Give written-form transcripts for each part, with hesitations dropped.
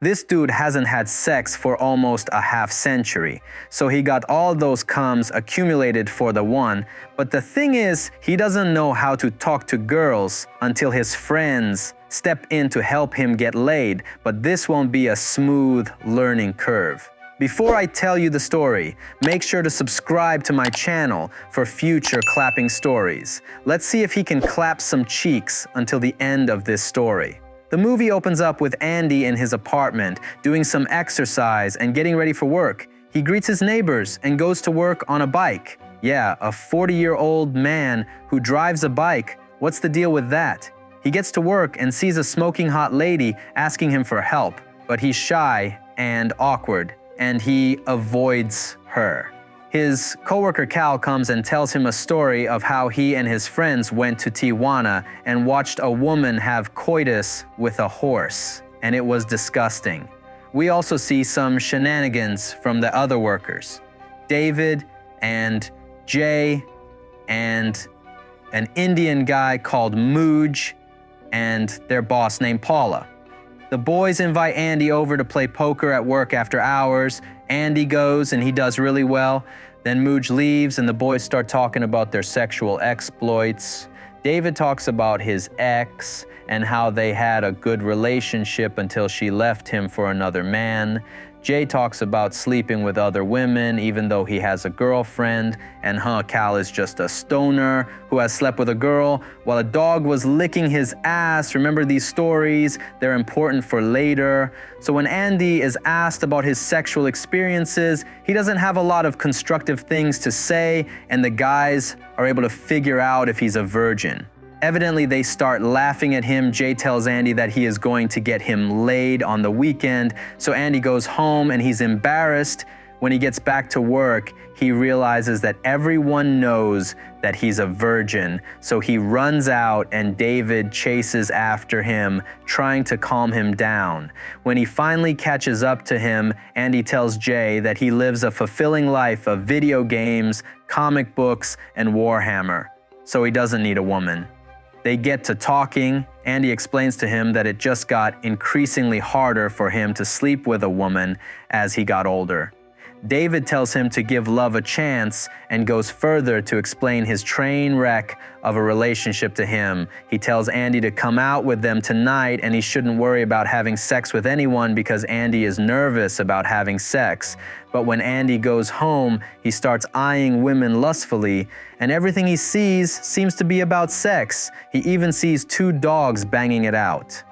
This dude hasn't had sex for almost a half century, so he got all those cums accumulated for the one, but the thing is, he doesn't know how to talk to girls until his friends step in to help him get laid, but this won't be a smooth learning curve. Before I tell you the story, make sure to subscribe to my channel for future clapping stories. Let's see if he can clap some cheeks until the end of this story. The movie opens up with Andy in his apartment, doing some exercise and getting ready for work. He greets his neighbors and goes to work on a bike. Yeah, a 40-year-old man who drives a bike. What's the deal with that? He gets to work and sees a smoking hot lady asking him for help, but he's shy and awkward, and he avoids her. His coworker Cal comes and tells him a story of how he and his friends went to Tijuana and watched a woman have coitus with a horse, and it was disgusting. We also see some shenanigans from the other workers. David and Jay and an Indian guy called Mooj and their boss named Paula. The boys invite Andy over to play poker at work after hours. Andy goes and he does really well. Then Mooj leaves and the boys start talking about their sexual exploits. David talks about his ex and how they had a good relationship until she left him for another man. Jay talks about sleeping with other women even though he has a girlfriend, and Cal is just a stoner who has slept with a girl while a dog was licking his ass. Remember these stories? They're important for later. So when Andy is asked about his sexual experiences, he doesn't have a lot of constructive things to say, and the guys are able to figure out if he's a virgin. Evidently, they start laughing at him. Jay tells Andy that he is going to get him laid on the weekend. So Andy goes home and he's embarrassed. When he gets back to work, he realizes that everyone knows that he's a virgin. So he runs out and David chases after him, trying to calm him down. When he finally catches up to him, Andy tells Jay that he lives a fulfilling life of video games, comic books, and Warhammer. So he doesn't need a woman. They get to talking. Andy explains to him that it just got increasingly harder for him to sleep with a woman as he got older. David tells him to give love a chance and goes further to explain his train wreck of a relationship to him. He tells Andy to come out with them tonight and he shouldn't worry about having sex with anyone because Andy is nervous about having sex. But when Andy goes home, he starts eyeing women lustfully, and everything he sees seems to be about sex. He even sees two dogs banging it out.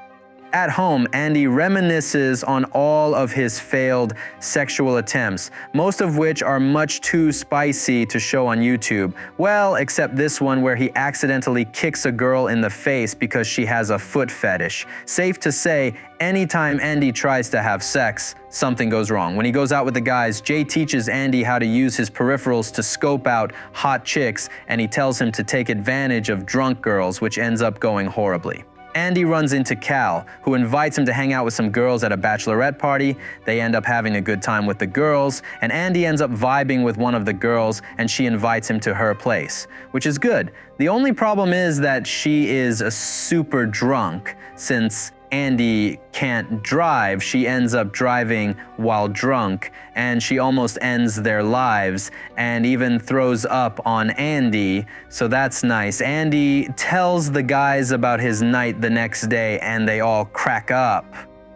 At home, Andy reminisces on all of his failed sexual attempts, most of which are much too spicy to show on YouTube. Well, except this one where he accidentally kicks a girl in the face because she has a foot fetish. Safe to say, anytime Andy tries to have sex, something goes wrong. When he goes out with the guys, Jay teaches Andy how to use his peripherals to scope out hot chicks, and he tells him to take advantage of drunk girls, which ends up going horribly. Andy runs into Cal, who invites him to hang out with some girls at a bachelorette party. They end up having a good time with the girls, and Andy ends up vibing with one of the girls, and she invites him to her place, which is good. The only problem is that she is a super drunk. Since Andy can't drive, she ends up driving while drunk, and she almost ends their lives and even throws up on Andy, so that's nice. Andy tells the guys about his night the next day and they all crack up.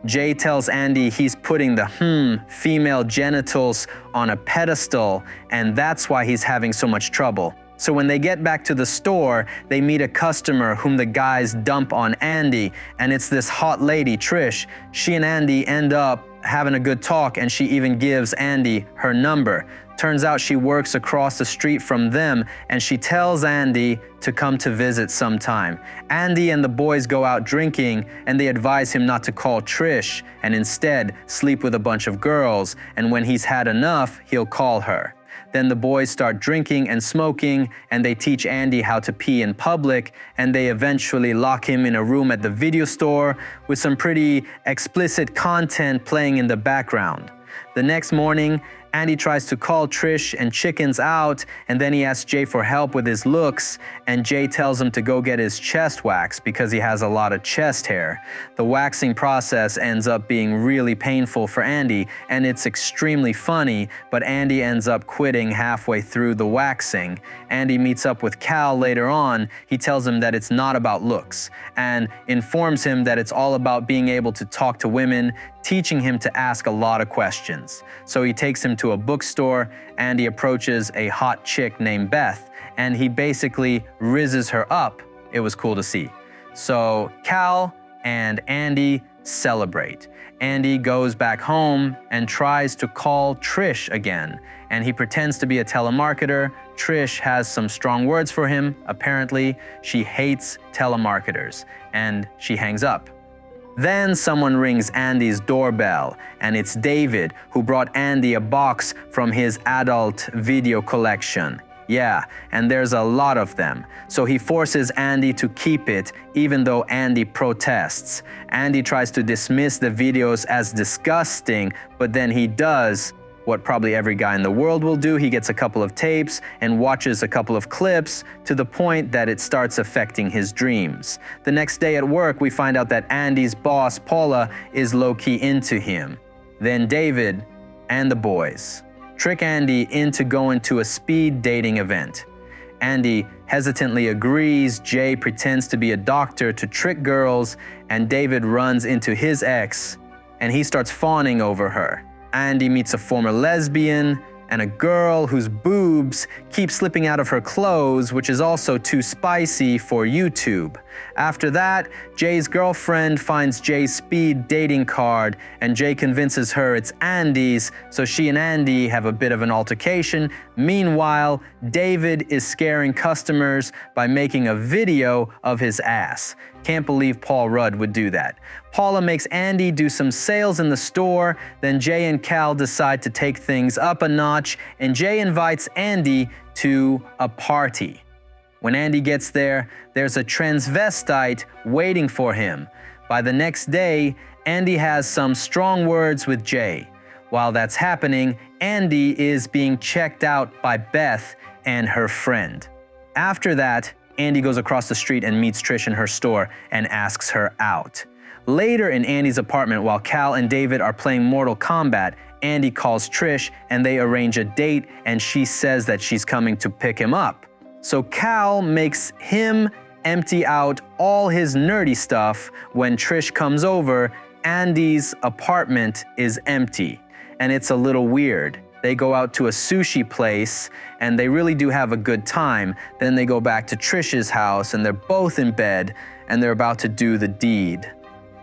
Jay tells Andy he's putting the female genitals on a pedestal, and that's why he's having so much trouble. So when they get back to the store, they meet a customer whom the guys dump on Andy, and it's this hot lady, Trish. She and Andy end up having a good talk, and she even gives Andy her number. Turns out she works across the street from them, and she tells Andy to come to visit sometime. Andy and the boys go out drinking, and they advise him not to call Trish, and instead sleep with a bunch of girls, and when he's had enough, he'll call her. Then the boys start drinking and smoking, and they teach Andy how to pee in public, and they eventually lock him in a room at the video store with some pretty explicit content playing in the background. The next morning, Andy tries to call Trish and chickens out, and then he asks Jay for help with his looks, and Jay tells him to go get his chest waxed because he has a lot of chest hair. The waxing process ends up being really painful for Andy, and it's extremely funny, but Andy ends up quitting halfway through the waxing. Andy meets up with Cal later on. He tells him that it's not about looks, and informs him that it's all about being able to talk to women, teaching him to ask a lot of questions. So he takes him to a bookstore, and he approaches a hot chick named Beth, and he basically rizzes her up. It was cool to see. So Cal and Andy celebrate. Andy goes back home and tries to call Trish again, and he pretends to be a telemarketer. Trish has some strong words for him. Apparently, she hates telemarketers, and she hangs up. Then someone rings Andy's doorbell, and it's David, who brought Andy a box from his adult video collection. Yeah, and there's a lot of them. So he forces Andy to keep it, even though Andy protests. Andy tries to dismiss the videos as disgusting, but then he does what probably every guy in the world will do. He gets a couple of tapes and watches a couple of clips to the point that it starts affecting his dreams. The next day at work, we find out that Andy's boss, Paula, is low-key into him. Then David and the boys trick Andy into going to a speed dating event. Andy hesitantly agrees. Jay pretends to be a doctor to trick girls, and David runs into his ex, and he starts fawning over her. Andy meets a former lesbian and a girl whose boobs keep slipping out of her clothes, which is also too spicy for YouTube. After that, Jay's girlfriend finds Jay's speed dating card, and Jay convinces her it's Andy's, so she and Andy have a bit of an altercation. Meanwhile, David is scaring customers by making a video of his ass. Can't believe Paul Rudd would do that. Paula makes Andy do some sales in the store, then Jay and Cal decide to take things up a notch, and Jay invites Andy to a party. When Andy gets there, there's a transvestite waiting for him. By the next day, Andy has some strong words with Jay. While that's happening, Andy is being checked out by Beth and her friend. After that, Andy goes across the street and meets Trish in her store and asks her out. Later in Andy's apartment, while Cal and David are playing Mortal Kombat, Andy calls Trish and they arrange a date, and she says that she's coming to pick him up. So Cal makes him empty out all his nerdy stuff. When Trish comes over, Andy's apartment is empty, and it's a little weird. They go out to a sushi place, and they really do have a good time. Then they go back to Trish's house, and they're both in bed, and they're about to do the deed.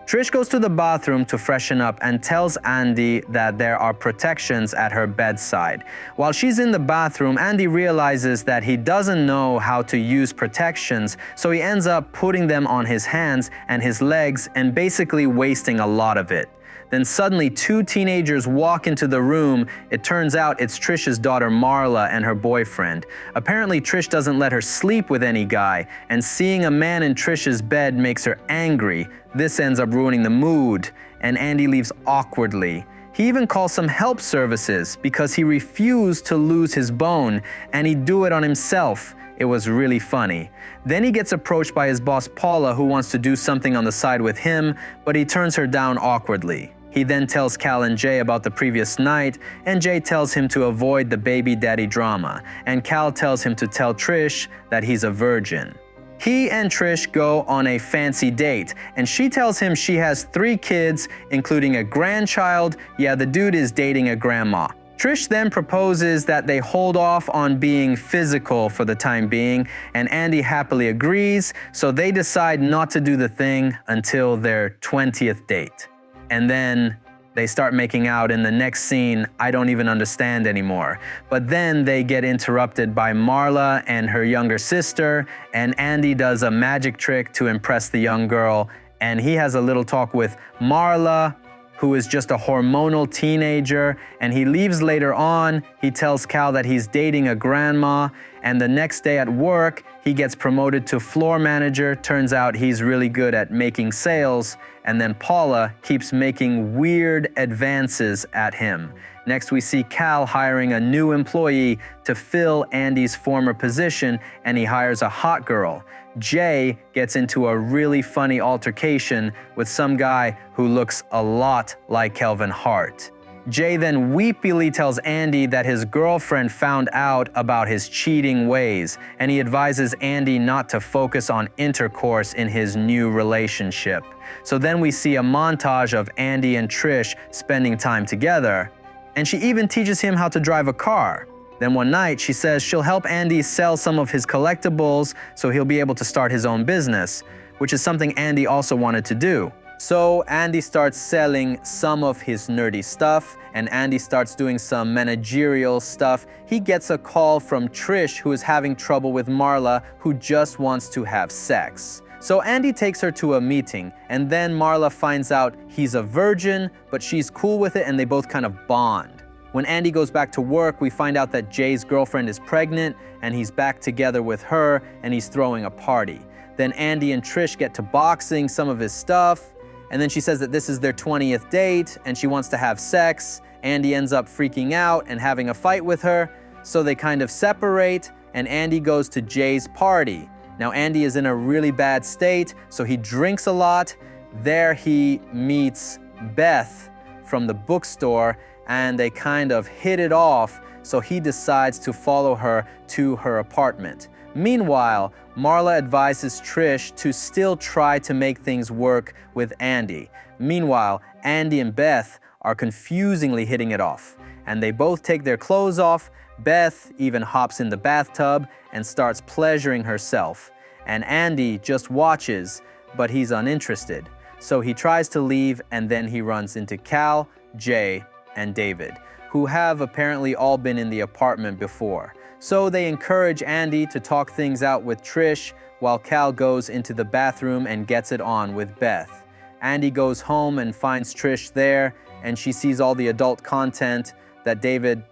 Trish goes to the bathroom to freshen up and tells Andy that there are protections at her bedside. While she's in the bathroom, Andy realizes that he doesn't know how to use protections, so he ends up putting them on his hands and his legs and basically wasting a lot of it. Then suddenly, two teenagers walk into the room. It turns out it's Trish's daughter Marla and her boyfriend. Apparently, Trish doesn't let her sleep with any guy, and seeing a man in Trish's bed makes her angry. This ends up ruining the mood, and Andy leaves awkwardly. He even calls some help services because he refused to lose his bone, and he'd do it on himself. It was really funny. Then he gets approached by his boss Paula, who wants to do something on the side with him, but he turns her down awkwardly. He then tells Cal and Jay about the previous night, and Jay tells him to avoid the baby daddy drama, and Cal tells him to tell Trish that he's a virgin. He and Trish go on a fancy date, and she tells him she has 3 kids, including a grandchild. Yeah, the dude is dating a grandma. Trish then proposes that they hold off on being physical for the time being, and Andy happily agrees, so they decide not to do the thing until their 20th date. And then they start making out in the next scene. I don't even understand anymore. But then they get interrupted by Marla and her younger sister, and Andy does a magic trick to impress the young girl, and he has a little talk with Marla, who is just a hormonal teenager, and he leaves later on. He tells Cal that he's dating a grandma, And the next day at work, he gets promoted to floor manager. Turns out he's really good at making sales. And then Paula keeps making weird advances at him. Next, we see Cal hiring a new employee to fill Andy's former position, and he hires a hot girl. Jay gets into a really funny altercation with some guy who looks a lot like Kelvin Hart. Jay then weepily tells Andy that his girlfriend found out about his cheating ways, and he advises Andy not to focus on intercourse in his new relationship. So then we see a montage of Andy and Trish spending time together, and she even teaches him how to drive a car. Then one night, she says she'll help Andy sell some of his collectibles so he'll be able to start his own business, which is something Andy also wanted to do. So Andy starts selling some of his nerdy stuff, and Andy starts doing some managerial stuff. He gets a call from Trish, who is having trouble with Marla, who just wants to have sex. So Andy takes her to a meeting, and then Marla finds out he's a virgin, but she's cool with it, and they both kind of bond. When Andy goes back to work, we find out that Jay's girlfriend is pregnant, and he's back together with her, and he's throwing a party. Then Andy and Trish get to boxing some of his stuff, and then she says that this is their 20th date, and she wants to have sex. Andy ends up freaking out and having a fight with her, so they kind of separate, and Andy goes to Jay's party. Now Andy is in a really bad state, so he drinks a lot. There he meets Beth from the bookstore, and they kind of hit it off, so he decides to follow her to her apartment. Meanwhile, Marla advises Trish to still try to make things work with Andy. Meanwhile, Andy and Beth are confusingly hitting it off, and they both take their clothes off. Beth even hops in the bathtub and starts pleasuring herself. And Andy just watches, but he's uninterested. So he tries to leave, and then he runs into Cal, Jay, and David, who have apparently all been in the apartment before. So they encourage Andy to talk things out with Trish, while Cal goes into the bathroom and gets it on with Beth. Andy goes home and finds Trish there, and she sees all the adult content that David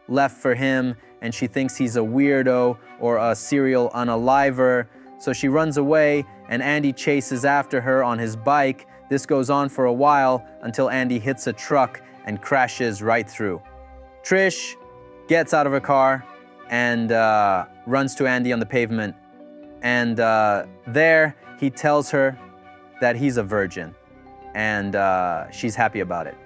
left for him, and she thinks he's a weirdo or a serial unaliver. So she runs away, and Andy chases after her on his bike. This goes on for a while until Andy hits a truck and crashes right through. Trish gets out of her car and runs to Andy on the pavement. And there he tells her that he's a virgin, and she's happy about it.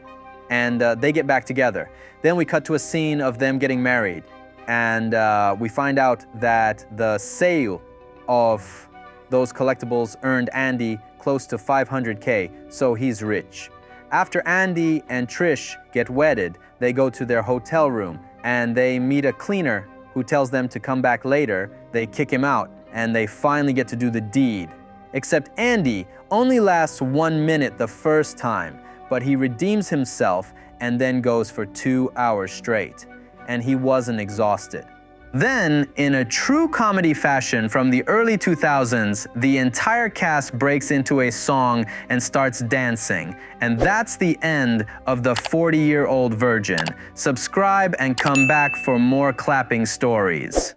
And they get back together. Then we cut to a scene of them getting married, and we find out that the sale of those collectibles earned Andy close to $500K, so he's rich. After Andy and Trish get wedded, they go to their hotel room, and they meet a cleaner who tells them to come back later. They kick him out, and they finally get to do the deed. Except Andy only lasts 1 minute the first time, but he redeems himself and then goes for 2 hours straight. And he wasn't exhausted. Then, in a true comedy fashion from the early 2000s, the entire cast breaks into a song and starts dancing. And that's the end of The 40-Year-Old Virgin. Subscribe and come back for more clapping stories.